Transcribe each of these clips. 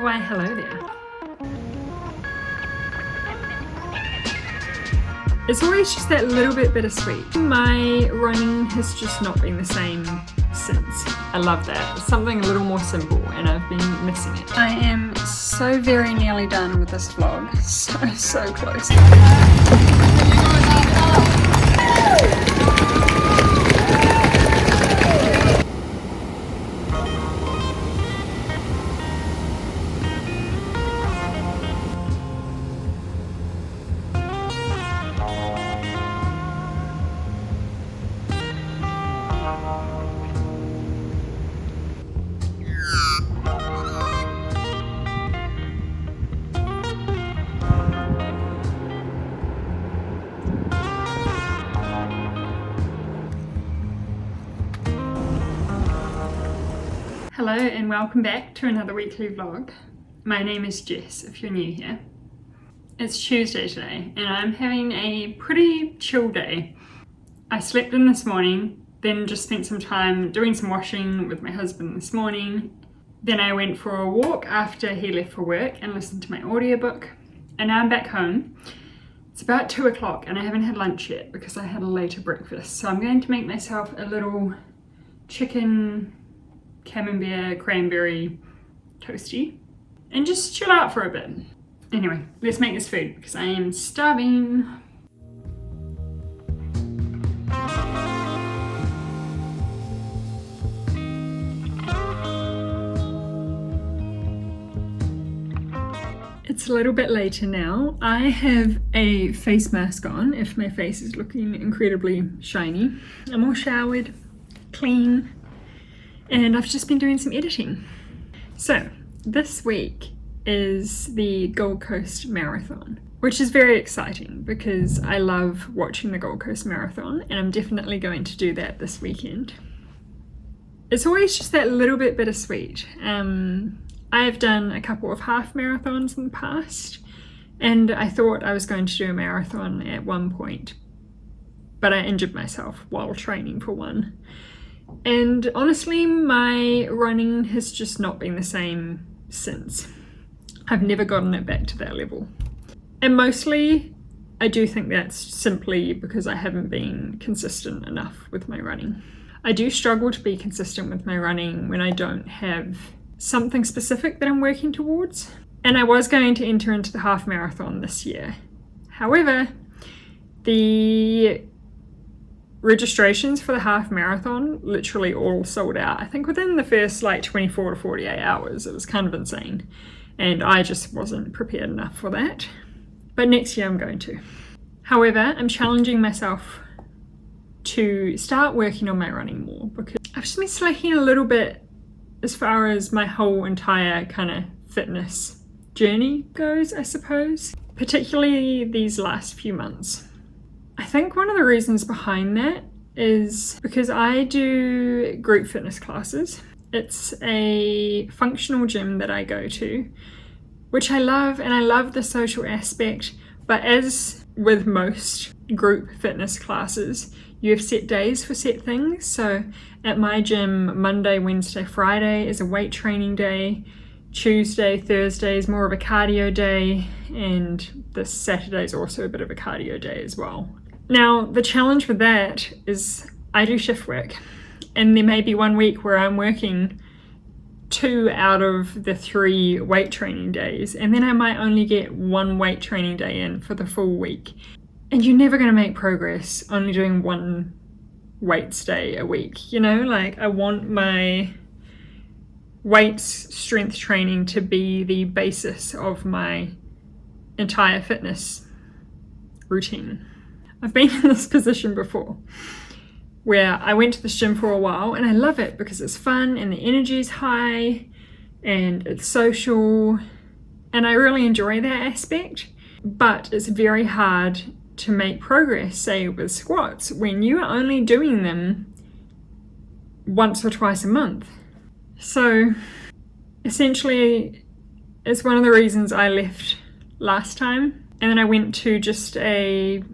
Why, hello there. It's always just that little bit bittersweet. My running has just not been the same since. I love that. It's something a little more simple and I've been missing it. I am so very nearly done with this vlog. So close. Hello and welcome back to another weekly vlog. My name is Jess if you're new here. It's Tuesday today and I'm having a pretty chill day. I slept in this morning, then just spent some time doing some washing with my husband this morning. Then I went for a walk after he left for work and listened to my audiobook. And now I'm back home. It's about 2 o'clock and I haven't had lunch yet because I had a later breakfast. So I'm going to make myself a little chicken camembert cranberry toasty and just chill out for a bit. Anyway, let's make this food because I am starving. It's a little bit later now. I have a face mask on if my face is looking incredibly shiny. I'm all showered, clean, and I've just been doing some editing. So this week is the Gold Coast Marathon, which is very exciting because I love watching the Gold Coast Marathon and I'm definitely going to do that this weekend. It's always just that little bit bittersweet. I've done a couple of half marathons in the past and I thought I was going to do a marathon at one point, but I injured myself while training for one. And honestly, my running has just not been the same since. I've never gotten it back to that level. And mostly, I do think that's simply because I haven't been consistent enough with my running. I do struggle to be consistent with my running when I don't have something specific that I'm working towards. And I was going to enter into the half marathon this year. However, the registrations for the half marathon literally all sold out. I think within the first 24 to 48 hours. It was kind of insane. And I just wasn't prepared enough for that. But next year I'm going to. However, I'm challenging myself to start working on my running more because I've just been slacking a little bit as far as my whole entire kind of fitness journey goes, I suppose. Particularly these last few months. I think one of the reasons behind that is because I do group fitness classes. It's a functional gym that I go to, which I love, and I love the social aspect. But as with most group fitness classes, you have set days for set things. So at my gym, Monday, Wednesday, Friday is a weight training day. Tuesday, Thursday is more of a cardio day. And this Saturday is also a bit of a cardio day as well. Now, the challenge with that is I do shift work, and there may be one week where I'm working 2 out of the 3 weight training days, and then I might only get 1 weight training day in for the full week. And you're never going to make progress only doing 1 weights day a week, you know? I want my weights strength training to be the basis of my entire fitness routine. I've been in this position before where I went to this gym for a while and I love it because it's fun and the energy is high and it's social and I really enjoy that aspect, but it's very hard to make progress, say with squats, when you are only doing them once or twice a month. So essentially it's one of the reasons I left last time, and then I went to just a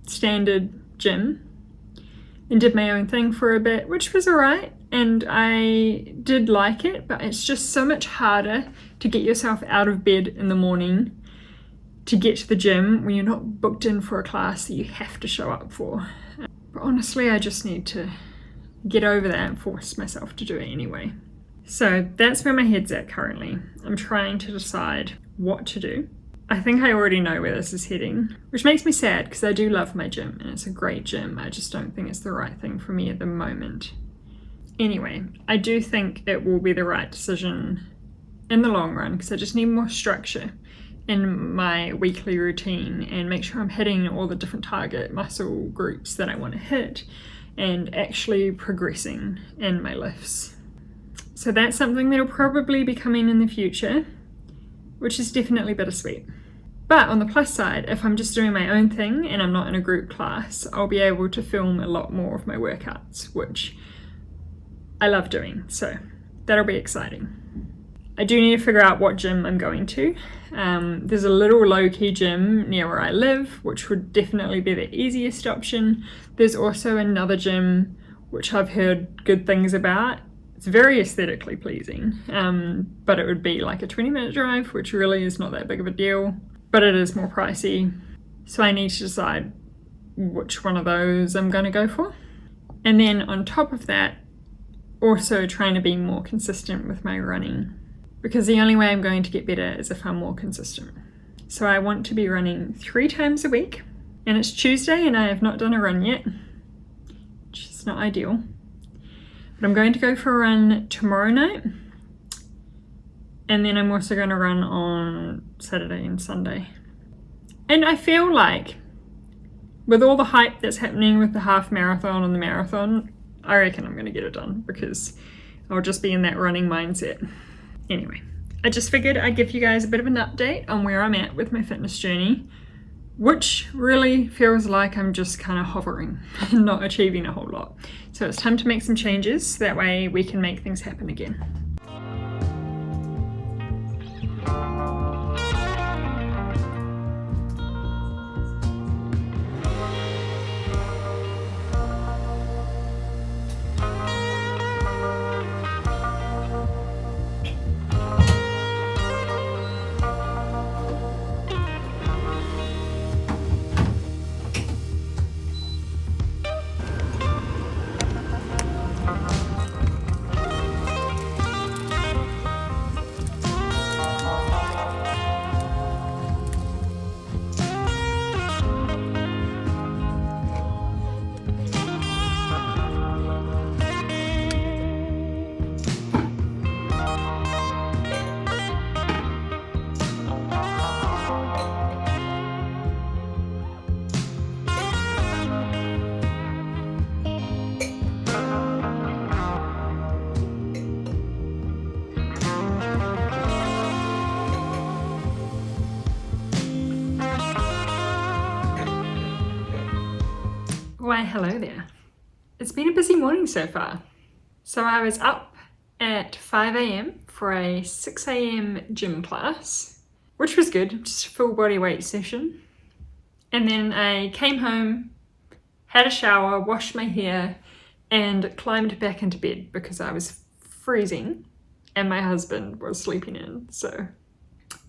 standard gym and did my own thing for a bit, which was alright, and I did like it, but it's just so much harder to get yourself out of bed in the morning to get to the gym when you're not booked in for a class that you have to show up for. But honestly, I just need to get over that and force myself to do it anyway. So that's where my head's at currently. I'm trying to decide what to do. I think I already know where this is heading, which makes me sad because I do love my gym and it's a great gym. I just don't think it's the right thing for me at the moment. Anyway, I do think it will be the right decision in the long run because I just need more structure in my weekly routine and make sure I'm hitting all the different target muscle groups that I want to hit and actually progressing in my lifts. So that's something that'll probably be coming in the future, which is definitely bittersweet. But on the plus side, if I'm just doing my own thing and I'm not in a group class, I'll be able to film a lot more of my workouts, which I love doing. So that'll be exciting. I do need to figure out what gym I'm going to. There's a little low-key gym near where I live, which would definitely be the easiest option. There's also another gym which I've heard good things about. It's very aesthetically pleasing, but it would be like a 20-minute drive, which really is not that big of a deal, but it is more pricey. So I need to decide which one of those I'm going to go for. And then on top of that, also trying to be more consistent with my running, because the only way I'm going to get better is if I'm more consistent. So I want to be running 3 times a week, and it's Tuesday and I have not done a run yet, which is not ideal. But I'm going to go for a run tomorrow night, and then I'm also going to run on Saturday and Sunday. And I feel like with all the hype that's happening with the half marathon and the marathon, I reckon I'm going to get it done because I'll just be in that running mindset. Anyway, I just figured I'd give you guys a bit of an update on where I'm at with my fitness journey, which really feels like I'm just kind of hovering and not achieving a whole lot. So it's time to make some changes so that way we can make things happen again. Why, hello there. It's been a busy morning so far. So I was up at 5 a.m. for a 6 a.m. gym class, which was good, just a full body weight session. And then I came home, had a shower, washed my hair, and climbed back into bed because I was freezing and my husband was sleeping in. So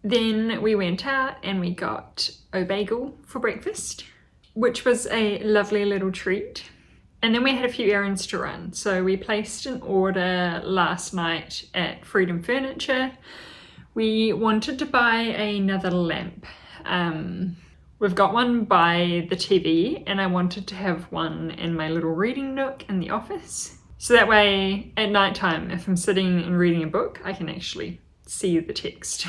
then we went out and we got a bagel for breakfast, which was a lovely little treat. And then we had a few errands to run. So we placed an order last night at Freedom Furniture. We wanted to buy another lamp. We've got one by the TV and I wanted to have one in my little reading nook in the office. So that way at nighttime, if I'm sitting and reading a book, I can actually see the text.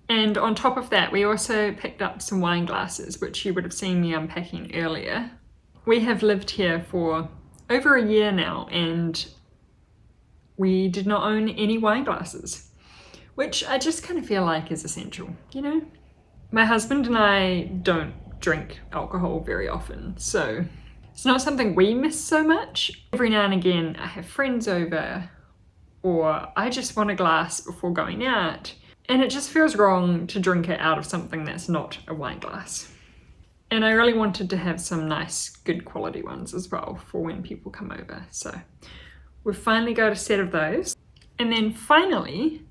And on top of that, we also picked up some wine glasses, which you would have seen me unpacking earlier. We have lived here for over a year now, and we did not own any wine glasses, which I just kind of feel like is essential, you know? My husband and I don't drink alcohol very often, so it's not something we miss so much. Every now and again, I have friends over, or I just want a glass before going out. And it just feels wrong to drink it out of something that's not a wine glass. And I really wanted to have some nice, good quality ones as well for when people come over. So we've finally got a set of those. And then finally,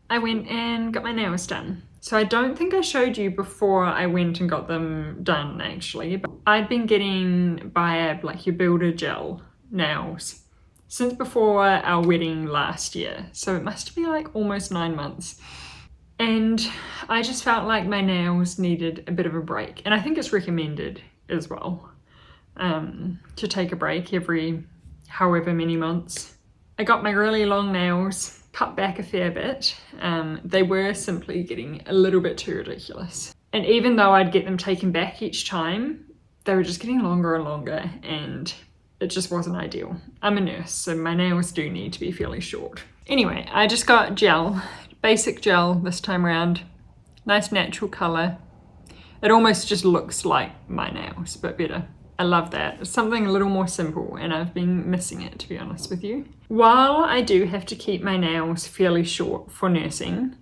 I went and got my nails done. So I don't think I showed you before I went and got them done actually, but I'd been getting Biab, like your builder gel nails, since before our wedding last year. So it must be like almost 9 months. And I just felt like my nails needed a bit of a break. And I think it's recommended as well, to take a break every however many months. I got my really long nails cut back a fair bit. They were simply getting a little bit too ridiculous. And even though I'd get them taken back each time, they were just getting longer and longer, and it just wasn't ideal. I'm a nurse, so my nails do need to be fairly short. Anyway, I just got gel, basic gel this time around. Nice natural color. It almost just looks like my nails, but better. I love that. It's something a little more simple, and I've been missing it, to be honest with you. While I do have to keep my nails fairly short for nursing,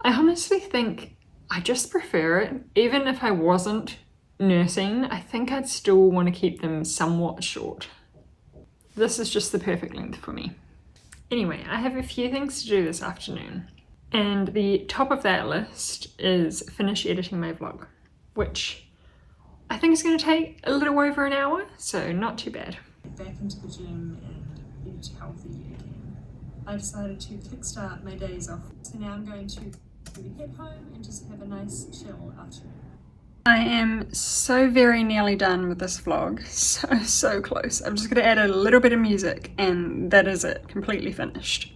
I honestly think I just prefer it. Even if I wasn't nursing, I think I'd still want to keep them somewhat short. This is just the perfect length for me. Anyway, I have a few things to do this afternoon, and the top of that list is finish editing my vlog, which I think it's going to take a little over an hour, so not too bad. Back into the gym and eat healthy again. I decided to kickstart my days off, so now I'm going to head home and just have a nice chill afternoon. I am so very nearly done with this vlog. So close. I'm just going to add a little bit of music and that is it. Completely finished.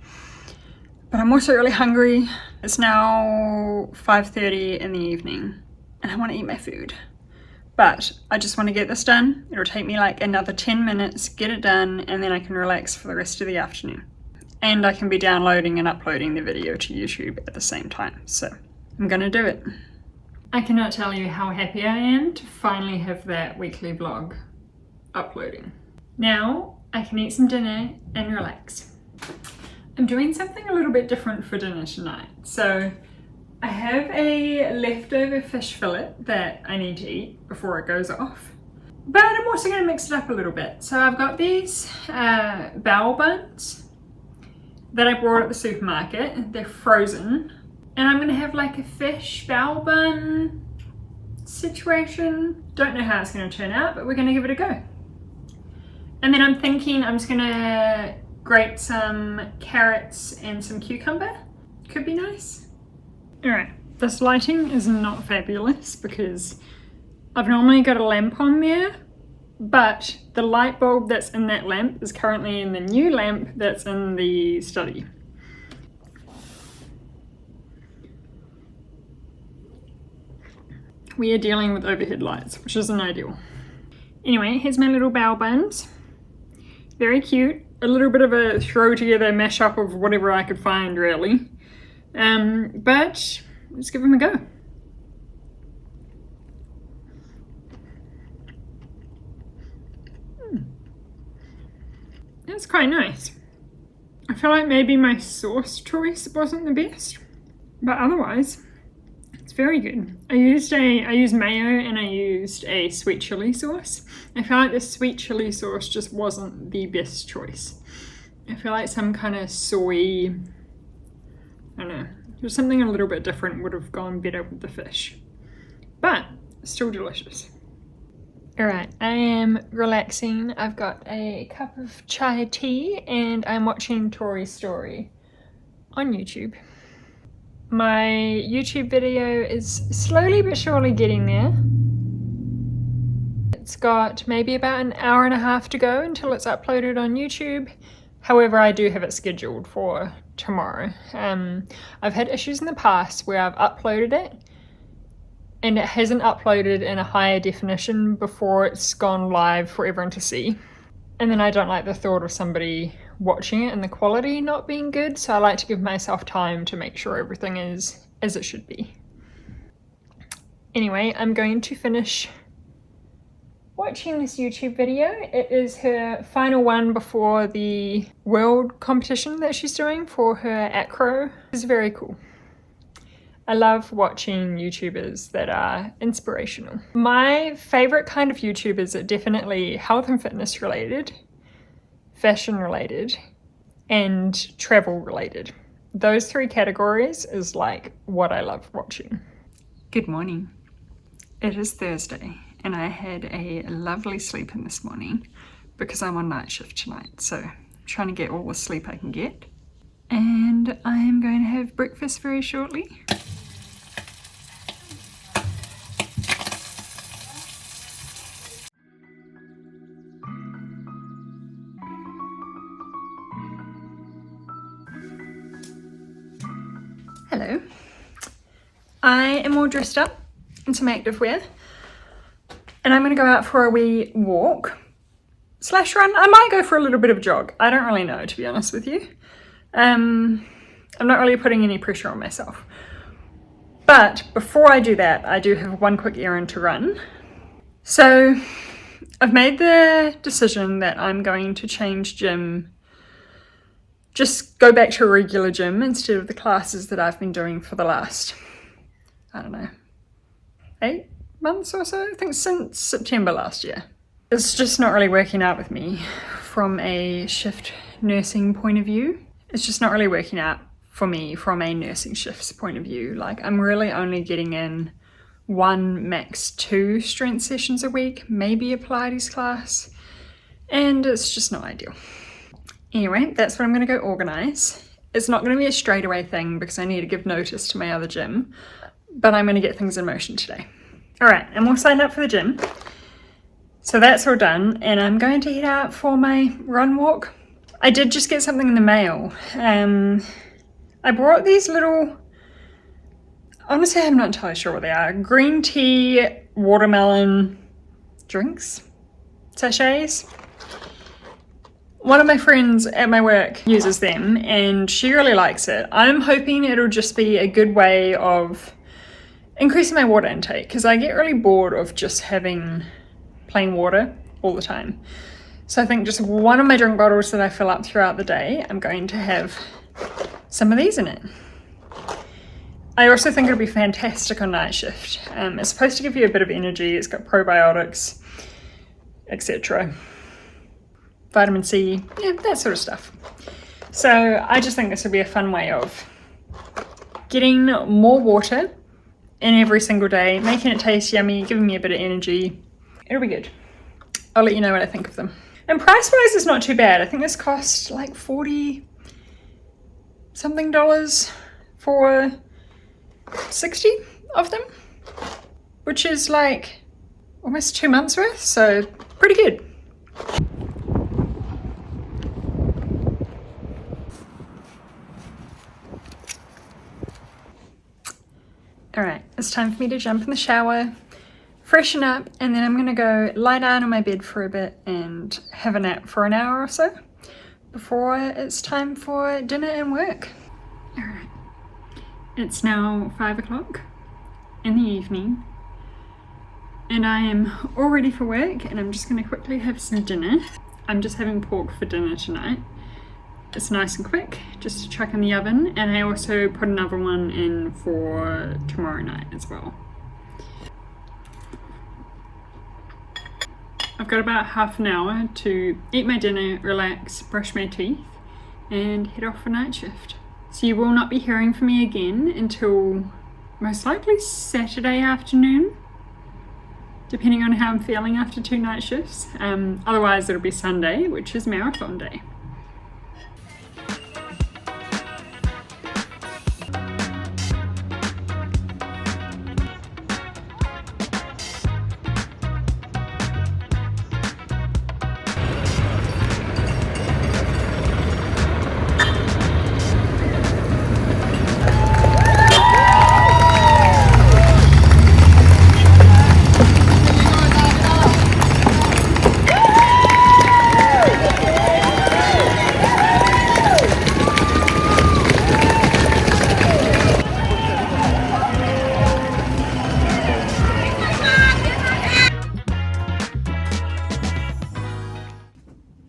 But I'm also really hungry. It's now 5:30 in the evening and I want to eat my food. But I just want to get this done. It'll take me like another 10 minutes, get it done, and then I can relax for the rest of the afternoon. And I can be downloading and uploading the video to YouTube at the same time. So I'm gonna do it. I cannot tell you how happy I am to finally have that weekly vlog uploading. Now I can eat some dinner and relax. I'm doing something a little bit different for dinner tonight. So I have a leftover fish fillet that I need to eat before it goes off. But I'm also going to mix it up a little bit. So I've got these bao buns that I bought at the supermarket. They're frozen. And I'm going to have like a fish bao bun situation. Don't know how it's going to turn out, but we're going to give it a go. And then I'm thinking I'm just going to grate some carrots and some cucumber. Could be nice. Alright, this lighting is not fabulous because I've normally got a lamp on there, but the light bulb that's in that lamp is currently in the new lamp that's in the study. We are dealing with overhead lights, which isn't ideal. Anyway, here's my little bao buns. Very cute. A little bit of a throw together mashup of whatever I could find, really. But let's give them a go. That's quite nice. I feel like maybe my sauce choice wasn't the best, but otherwise it's very good. I used mayo and I used a sweet chili sauce. I feel like the sweet chili sauce just wasn't the best choice. I feel like some kind of soy, I don't know, just something a little bit different would have gone better with the fish, but still delicious. Alright, I am relaxing. I've got a cup of chai tea and I'm watching Tori's story on YouTube. My YouTube video is slowly but surely getting there. It's got maybe about an hour and a half to go until it's uploaded on YouTube. However, I do have it scheduled for tomorrow. I've had issues in the past where I've uploaded it and it hasn't uploaded in a higher definition before it's gone live for everyone to see. And then I don't like the thought of somebody watching it and the quality not being good, so I like to give myself time to make sure everything is as it should be. Anyway, I'm going to finish watching this YouTube video. It is her final one before the world competition that she's doing for her acro. It's very cool. I love watching YouTubers that are inspirational. My favorite kind of YouTubers are definitely health and fitness related, fashion related, and travel related. Those three categories is like what I love watching. Good morning. It is Thursday and I had a lovely sleep in this morning because I'm on night shift tonight, so I'm trying to get all the sleep I can get. And I am going to have breakfast very shortly. Hello. I am all dressed up in some activewear and I'm going to go out for a wee walk / run. I might go for a little bit of a jog. I don't really know, to be honest with you. I'm not really putting any pressure on myself. But before I do that, I do have one quick errand to run. So I've made the decision that I'm going to change gym, just go back to a regular gym instead of the classes that I've been doing for the last, I don't know, 8 months or so. I think since September last year. It's just not really working out with me from a shift nursing point of view. It's just not really working out for me from a nursing shift's point of view. Like, I'm really only getting in 1, max 2 strength sessions a week, maybe a Pilates class, and it's just not ideal. Anyway, that's what I'm going to go organise. It's not going to be a straight away thing because I need to give notice to my other gym, but I'm going to get things in motion today. Alright, I'm all signed up for the gym. So that's all done, and I'm going to head out for my run walk. I did just get something in the mail. I brought these little, honestly I'm not entirely sure what they are, green tea watermelon drinks, sachets. One of my friends at my work uses them and she really likes it. I'm hoping it'll just be a good way of increasing my water intake because I get really bored of just having plain water all the time. So I think just one of my drink bottles that I fill up throughout the day, I'm going to have some of these in it. I also think it'll be fantastic on night shift. It's supposed to give you a bit of energy. It's got probiotics, etc. Vitamin C, yeah, that sort of stuff. So I just think this would be a fun way of getting more water in every single day, making it taste yummy, giving me a bit of energy. It'll be good. I'll let you know what I think of them. And price-wise, it's not too bad. I think this cost like $40 something for 60 of them, which is like almost 2 months worth, so pretty good. Alright, it's time for me to jump in the shower, freshen up, and then I'm gonna go lie down on my bed for a bit and have a nap for an hour or so before it's time for dinner and work. Alright, it's now 5 o'clock in the evening and I am all ready for work and I'm just gonna quickly have some dinner. I'm just having pork for dinner tonight. It's nice and quick, just to chuck in the oven, and I also put another one in for tomorrow night as well. I've got about half an hour to eat my dinner, relax, brush my teeth, and head off for night shift. So you will not be hearing from me again until most likely Saturday afternoon, depending on how I'm feeling after 2 night shifts. Otherwise it'll be Sunday, which is marathon day.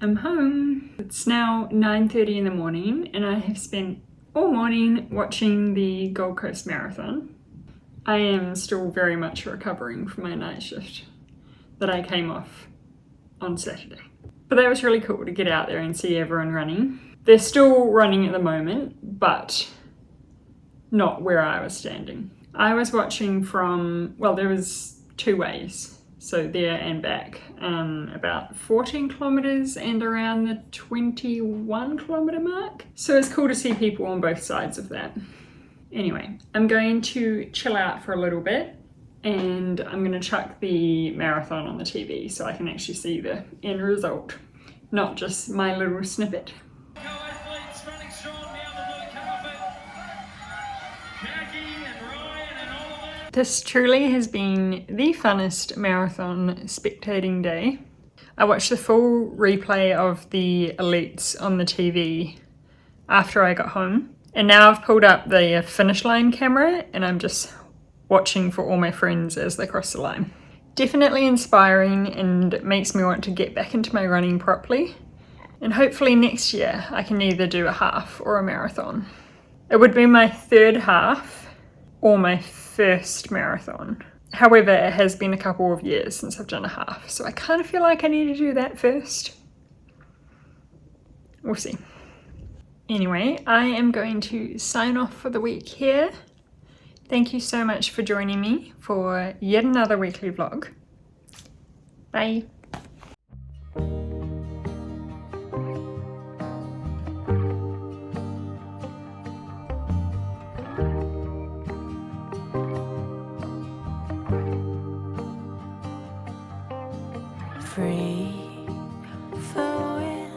I'm home. It's now 9:30 in the morning and I have spent all morning watching the Gold Coast Marathon. I am still very much recovering from my night shift that I came off on Saturday. But that was really cool to get out there and see everyone running. They're still running at the moment, but not where I was standing. I was watching from, well, there was two ways, so there and back, about 14 kilometers and around the 21 kilometer mark. So it's cool to see people on both sides of that. Anyway, I'm going to chill out for a little bit and I'm going to chuck the marathon on the TV so I can actually see the end result, not just my little snippet. This truly has been the funnest marathon spectating day. I watched the full replay of the elites on the TV after I got home. And now I've pulled up the finish line camera and I'm just watching for all my friends as they cross the line. Definitely inspiring and makes me want to get back into my running properly. And hopefully next year I can either do a half or a marathon. It would be my third half or my first marathon. However, it has been a couple of years since I've done a half, so I kind of feel like I need to do that first. We'll see. Anyway, I am going to sign off for the week here. Thank you so much for joining me for yet another weekly vlog. Bye. Free flowing,